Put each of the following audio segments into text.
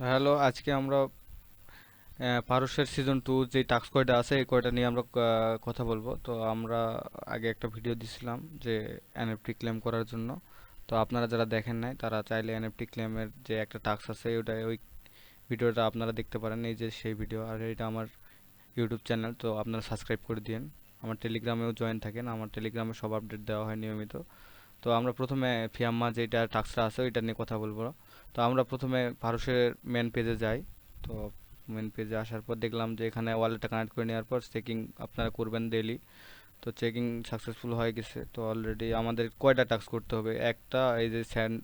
Hello, আজকে আমরা পারস্যের সিজন 2 যে টাস্ক কয়টা আছে এই কয়টা নিয়ে আমরা কথা বলবো। তো আমরা আগে একটা ভিডিও দিছিলাম যে এনএফটি ক্লেম করার জন্য। তো আপনারা যারা দেখেন নাই তারা চাইলে এনএফটি ক্লেমের যে একটা টাস্ক আছে ওই ভিডিওটা আপনারা দেখতে পারেন। এই যে সেই ভিডিও, আর এটা আমার ইউটিউব চ্যানেল, তো আপনারা সাবস্ক্রাইব করে দিন। আমার টেলিগ্রামেও জয়েন থাকেন, আমার টেলিগ্রামে সব আপডেট দেওয়া হয় নিয়মিত। তো আমরা প্রথমে ফিয়াম্মা যেটা টাস্কটা আছে ওইটা নিয়ে কথা বলবো। তো আমরা প্রথমে ভারতের মেন পেজে যাই। তো মেন পেজে আসার পর দেখলাম যে এখানে ওয়ালেটটা কানেক্ট করে নেওয়ার পর চেকিং আপনারা করবেন ডেইলি। তো চেকিং সাকসেসফুল হয়ে গেছে। তো অলরেডি আমাদের কয়টা টাস্ক করতে হবে, একটা এই যে স্যান্ড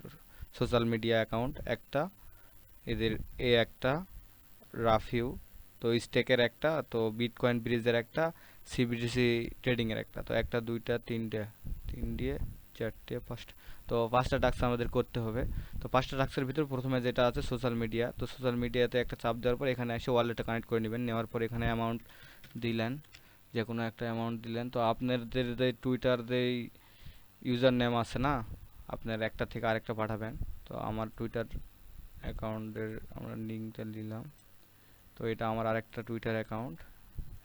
সোশ্যাল মিডিয়া অ্যাকাউন্ট একটা, এদের একটা রাফিউ, তো স্টেকের একটা, তো বিটকয়েন ব্রিজের একটা, সিবিডিসি ট্রেডিং এর একটা। তো একটা দুইটা তিনটে, তিনটে চারটে পাঁচটা, তো পাঁচটা টাস্ক আমাদের করতে হবে। তো পাঁচটা টাস্কের ভিতর প্রথমে যেটা আছে সোশ্যাল মিডিয়া, তো সোশ্যাল মিডিয়াতে একটা চাপ দেওয়ার পর এখানে এসে ওয়ালেটটা কানেক্ট করে নেবেন। নেওয়ার পর এখানে অ্যামাউন্ট দিলেন, যে কোনো একটা অ্যামাউন্ট দিলেন। তো আপনাদের যে টুইটার যে ইউজার নেম আছে না, আপনার একটা থেকে আরেকটা পাঠাবেন। তো আমার টুইটার অ্যাকাউন্টের আমরা লিঙ্কটা দিলাম। তো এটা আমার আরেকটা টুইটার অ্যাকাউন্ট,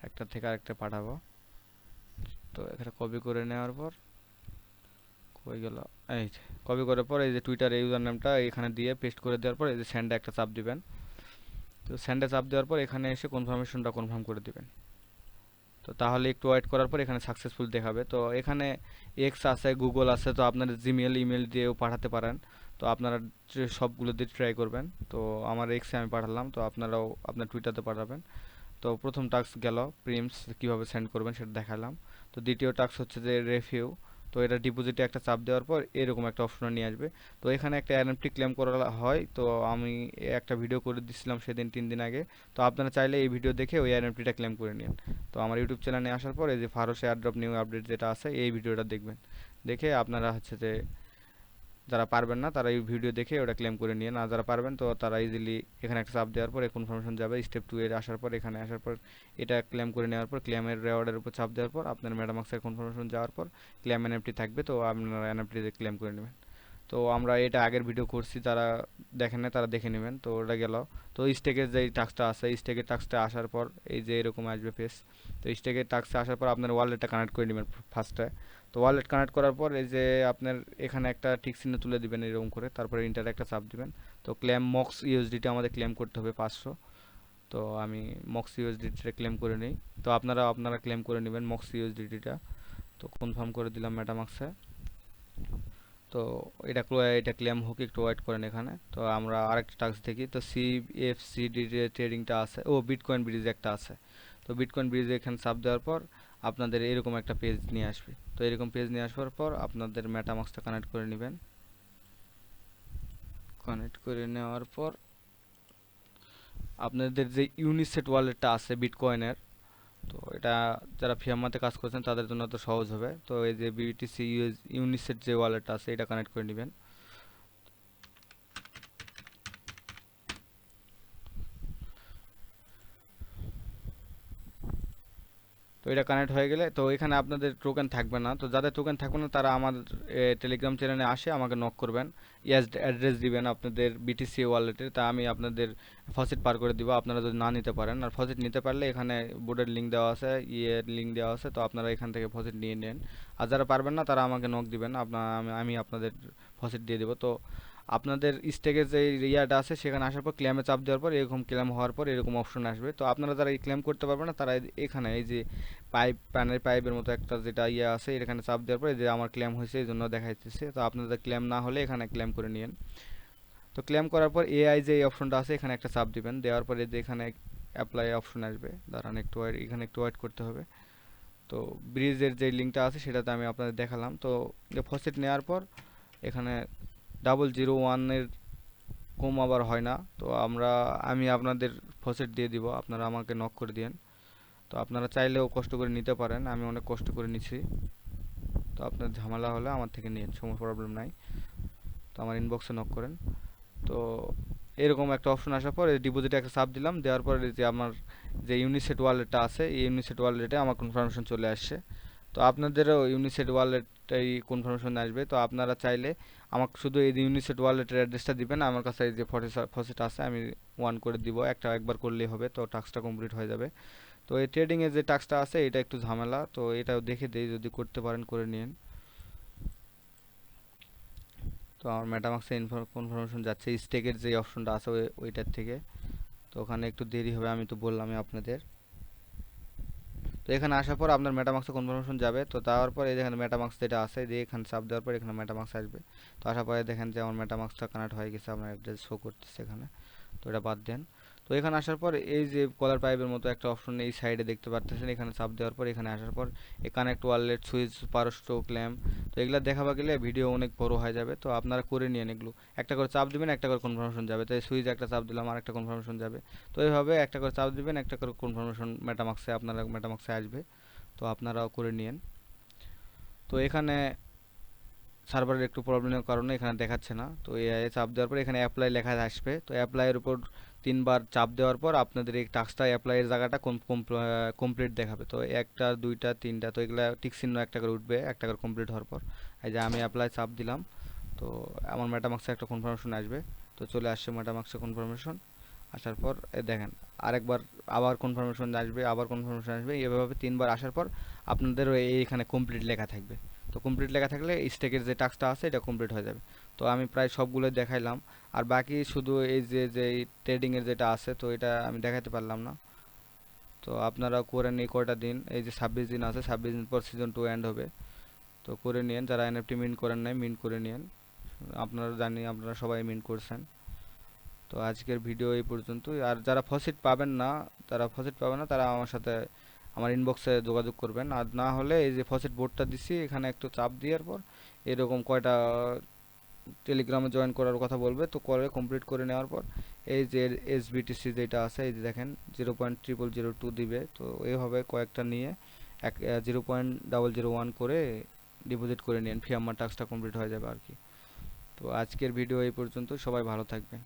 একটা থেকে আরেকটা পাঠাবো। তো এখানে কপি করে নেওয়ার পর কই গেল, এই যে কপি করার পর এই যে টুইটার ইউজার নামটা এখানে দিয়ে পেস্ট করে দেওয়ার পর এই যে সেন্ডে একটা চাপ দিবেন। তো সেন্ডে চাপ দেওয়ার পর এখানে এসে কনফার্মেশনটা কনফার্ম করে দিবেন। তো তাহলে একটু ওয়েট করার পর এখানে সাকসেসফুল দেখাবে। তো এখানে এক্স আছে, গুগল আছে, তো আপনার জিমেল ইমেল দিয়েও পাঠাতে পারেন। তো আপনারা সবগুলো দিয়ে ট্রাই করবেন। তো আমার এক্সে আমি পাঠালাম, তো আপনারাও আপনার টুইটারতে পাঠাবেন। তো প্রথম টাস্ক গেল, প্রিমস কিভাবে সেন্ড করবেন সেটা দেখালাম। তো দ্বিতীয় টাস্ক হচ্ছে যে রেফিউ। তো এটা ডিপোজিটে একটা চাপ দেওয়ার পর এরকম একটা অপশন নিয়ে আসবে। তো এখানে একটা এনএফটি ক্লেম করা হয়। তো আমি একটা ভিডিও করে দিছিলাম সেদিন 3 দিন আগে। তো আপনারা চাইলে এই ভিডিও দেখে ওই এনএফটিটা ক্লেম করে নিন। তো আমার ইউটিউব চ্যানেলে আসার পর এই যে ফারোস এয়ারড্রপ নিউ আপডেট যেটা আছে এই ভিডিওটা দেখবেন। দেখে আপনারা হচ্ছে যে যারা পারবেন না তারা এই ভিডিও দেখে ওটা ক্লেম করে নিয়ে, না যারা পারবেন তো তারা ইজিলি এখানে একটা চাপ দেওয়ার পর কনফার্মেশন যাবে স্টেপ 2 এর আসার পর, এখানে আসার পর এটা ক্লেম করে নেওয়ার পর ক্লেমের রেওয়ার্ডের উপর চাপ দেওয়ার পর আপনার ম্যাটামাক্সের কনফার্মেশন যাওয়ার পর ক্লেম এনএফটি থাকবে। তো আপনারা এনএফটি ক্লেম করে নেবেন। তো আমরা এটা আগের ভিডিও করছি, যারা দেখেন না তারা দেখে নেবেন। তো ওটা গেল। তো স্টেকের যে টাস্কটা আছে স্টেকের টাস্কটা আসার পর এই যে এরকম আসবে পেজ। তো স্টেকের টাস্কটা আসার পর আপনার ওয়ালেটটা কানেক্ট করে নেবেন ফার্স্টে। তো ওয়ালেট কানেক্ট করার পর এই যে আপনার এখানে একটা টিক চিহ্ন তুলে দিবেন এরকম করে, তারপরে ইন্টার একটা চাপ দিবেন। তো ক্লেম মক্স ইউএসডিটা আমাদের ক্লেম করতে হবে 500। তো আমি মক্স ইউএসডিটা ক্লেম করে নিই। তো আপনারা ক্লেম করে নেবেন মক্স ইউএসডিটা। তো কনফার্ম করে দিলাম মেটামাক্সে। তো এটা ক্লেম হোক, একটু ওয়েট করেন এখানে। তো আমরা আরেকটা টাস্ক দেখি। তো সিএফসিডি ট্রেডিংটা আছে, ও বিটকয়েন ব্রিজ একটা আছে। তো বিটকয়েন ব্রিজে এখানে চাপ দেওয়ার পর আপনাদের এরকম একটা পেজ নিয়ে আসবে। তো এরকম পেজ নিয়ে আসার পর আপনাদের মেটামাক্সটা কানেক্ট করে নেবেন। কানেক্ট করে নেওয়ার পর আপনাদের যে ইউনিসেট ওয়ালেটটা আছে বিটকয়েনের, তো এটা যারা ফিয়ামাতে কাজ করছেন তাদের জন্য তো সহজ হবে। তো এই যে বিটিসি ইউনিসেট যে ওয়ালেটটা আছে এটা কানেক্ট করে নেবেন। তো এটা কানেক্ট হয়ে গেলে তো এখানে আপনাদের টোকেন থাকবে না। তো যাদের টোকেন থাকবে না তারা আমার টেলিগ্রাম চ্যানেলে আসে আমাকে নক করবেন। ইয়াস অ্যাড্রেস দিবেন আপনাদের বিটিসি ওয়ালেটের, তা আমি আপনাদের ফসিট পার করে দিব আপনারা যদি না নিতে পারেন। আর ফসিট নিতে পারলে এখানে বোর্ডের লিঙ্ক দেওয়া আছে, ইয়ের লিঙ্ক দেওয়া আছে, তো আপনারা এখান থেকে ফসিট নিয়ে নেন। আর যারা পারবেন না তারা আমাকে নক দিবেন, আমি আপনাদের ফসিট দিয়ে দেবো। তো আপনাদের স্টেকের যে ইয়াটা আছে সেখানে আসার পর ক্লেমে চাপ দেওয়ার পর এরকম ক্লেম হওয়ার পর এরকম অপশন আসবে। তো আপনারা যারা এই ক্লেম করতে পারবেন না তারা এখানে এই যে প্যানের পাইপের মতো একটা যেটা ইয়ে আছে এখানে চাপ দেওয়ার পরে যে আমার ক্লেম হয়েছে এই জন্য দেখাইতেছে। তো আপনাদের ক্লেম না হলে এখানে ক্লেম করে নিন। তো ক্লেম করার পর এআই যে অপশনটা আছে এখানে একটা চাপ দিবেন। দেওয়ার পরে যে এখানে অ্যাপ্লাই অপশন আসবে, দাঁড়ান একটু ওয়েট, এখানে একটু ওয়েট করতে হবে। তো ব্রিজের যে লিঙ্কটা আছে সেটাতে আমি আপনাদের দেখালাম। তো ফসেট নেওয়ার পর এখানে 001-এর কম আবার হয় না। তো আমি আপনাদের ফসেট দিয়ে দিব, আপনারা আমাকে নক করে দিন। তো আপনারা চাইলেও কষ্ট করে নিতে পারেন, আমি অনেক কষ্ট করে নিছি। তো আপনার ঝামেলা হলে আমার থেকে নিন, সময় প্রবলেম নাই। তো আমার ইনবক্সে নক করেন। তো এরকম একটা অপশন আসার পর ডিপোজিটে একটা চাপ দিলাম। দেওয়ার পরে যে আমার যে ইউনিসেট ওয়ালেটটা আছে এই ইউনিসেট ওয়ালেটে আমার কনফার্মেশন চলে আসছে। তো আপনাদেরও ইউনিসেট ওয়ালেট প্রফিটটাই কনফার্মেশন আসবে। তো আপনারা চাইলে আমাকে শুধু এই ইউনিসেট ওয়ালেটের অ্যাড্রেসটা দিবেন, আমার কাছে এই যে ফসিট আছে আমি ওয়ান করে দিব, একবার করলেই হবে, তো টাস্কটা কমপ্লিট হয়ে যাবে। তো এই ট্রেডিং এর যে টাস্কটা আছে এটা একটু ঝামেলা, তো এটাও দেখে দেই, যদি করতে পারেন করে নিন। তো আমার মেটামাক্সে কনফার্মেশন যাচ্ছে স্টেকের যে অপশনটা আছে ওইটার থেকে। তো ওখানে একটু দেরি হবে, আমি তো বললামই আপনাদের। তো এখানে আসার পর আপনার মেটামাক্সে কনফার্মেশন যাবে। তো তার পর এই দেখেন মেটামাক্স যেটা আছে, দিয়ে এখানে চাপ দেওয়ার পর এখানে মেটামাক্স আসবে। তো আসার পরে দেখেন যে আমার মেটামাক্সটা কানেক্ট হয়ে গেছে, আপনার অ্যাড্রেস শো করতেছে এখানে। তো এটা বাদ দেন। তো এখানে আসার পর এই যে কলার পাইপের মতো একটা অপশন এই সাইডে দেখতে পারতেছেন, এখানে চাপ দেওয়ার পর এখানে আসার পর এই কানেক্ট ওয়ালেট সুইচ পারস্টো ক্ল্যাম, তো এগুলো দেখাবা গেলে ভিডিও অনেক বড় হয়ে যাবে। তো আপনারা করে নিন এগুলো, একটা করে চাপ দিবেন, একটা করে কনফার্মেশন যাবে। তো এই সুইচ একটা চাপ দিলাম আর একটা কনফার্মেশন যাবে। তো এইভাবে একটা করে চাপ দিবেন, একটা করে কনফার্মেশন মেটামাক্সে আপনারা মেটামাক্সে আসবে। তো আপনারাও করে নিন। তো এখানে সার্ভারের একটু প্রবলেমের কারণে এখানে দেখাচ্ছে না। তো এআই চাপ দেওয়ার পর এখানে অ্যাপ্লাই লেখা আসবে। তো অ্যাপ্লাইয়ের উপর তিনবার চাপ দেওয়ার পর আপনাদের এই টাস্কটা অ্যাপ্লাইয়ের জায়গাটা কমপ্লিট দেখাবে। তো একটা দুইটা তিনটা, তো এগুলা টিক চিহ্ন একটা করে উঠবে একটা করে কমপ্লিট হওয়ার পর। এই যে আমি অ্যাপ্লাই চাপ দিলাম, তো আমার মেটামাক্সে একটা কনফার্মেশন আসবে। তো চলে আসছে মেটামাক্সে কনফার্মেশন। আসার পর দেখেন আরেকবার আবার কনফার্মেশন আসবে, আবার কনফার্মেশন আসবে, এভাবে তিনবার আসার পর আপনাদের এইখানে কমপ্লিট লেখা থাকবে। তো কমপ্লিট লেখা থাকলে স্টেকের যে টাস্কটা আছে এটা কমপ্লিট হয়ে যাবে। তো আমি প্রায় সবগুলো দেখাইলাম। আর বাকি শুধু এই যে ট্রেডিংয়ের যেটা আছে, তো এটা আমি দেখাতে পারলাম না। তো আপনারা করেন এই কয়টা দিন, এই যে 26 দিন আছে, 26 দিন পর সিজন 2 এন্ড হবে। তো করে নিন, যারা এনএফটি মিন্ট করেন নাই মিন্ট করে নিন। আপনারা জানি আপনারা সবাই মিন্ট করছেন। তো আজকের ভিডিও এই পর্যন্তই। আর যারা ফসিট পাবে না তারা আমার সাথে আমার ইনবক্সে যোগাযোগ করবেন। আর না হলে এই যে ফসিট বোর্ডটা দিচ্ছি এখানে একটু চাপ দেওয়ার পর এরকম কয়টা টেলিগ্রামে জয়েন করার কথা বলবে, তো করে কমপ্লিট করে নেওয়ার পর এই যে এসবিটিসি যেটা আছে এই যে দেখেন 0.0002 দিবে। তো এইভাবে কয়েকটা নিয়ে 0.001 করে ডিপোজিট করে নিন, ফি আমার টাস্কটা কমপ্লিট হয়ে যাবে আর কি। তো আজকের ভিডিও এই পর্যন্ত, সবাই ভালো থাকবেন।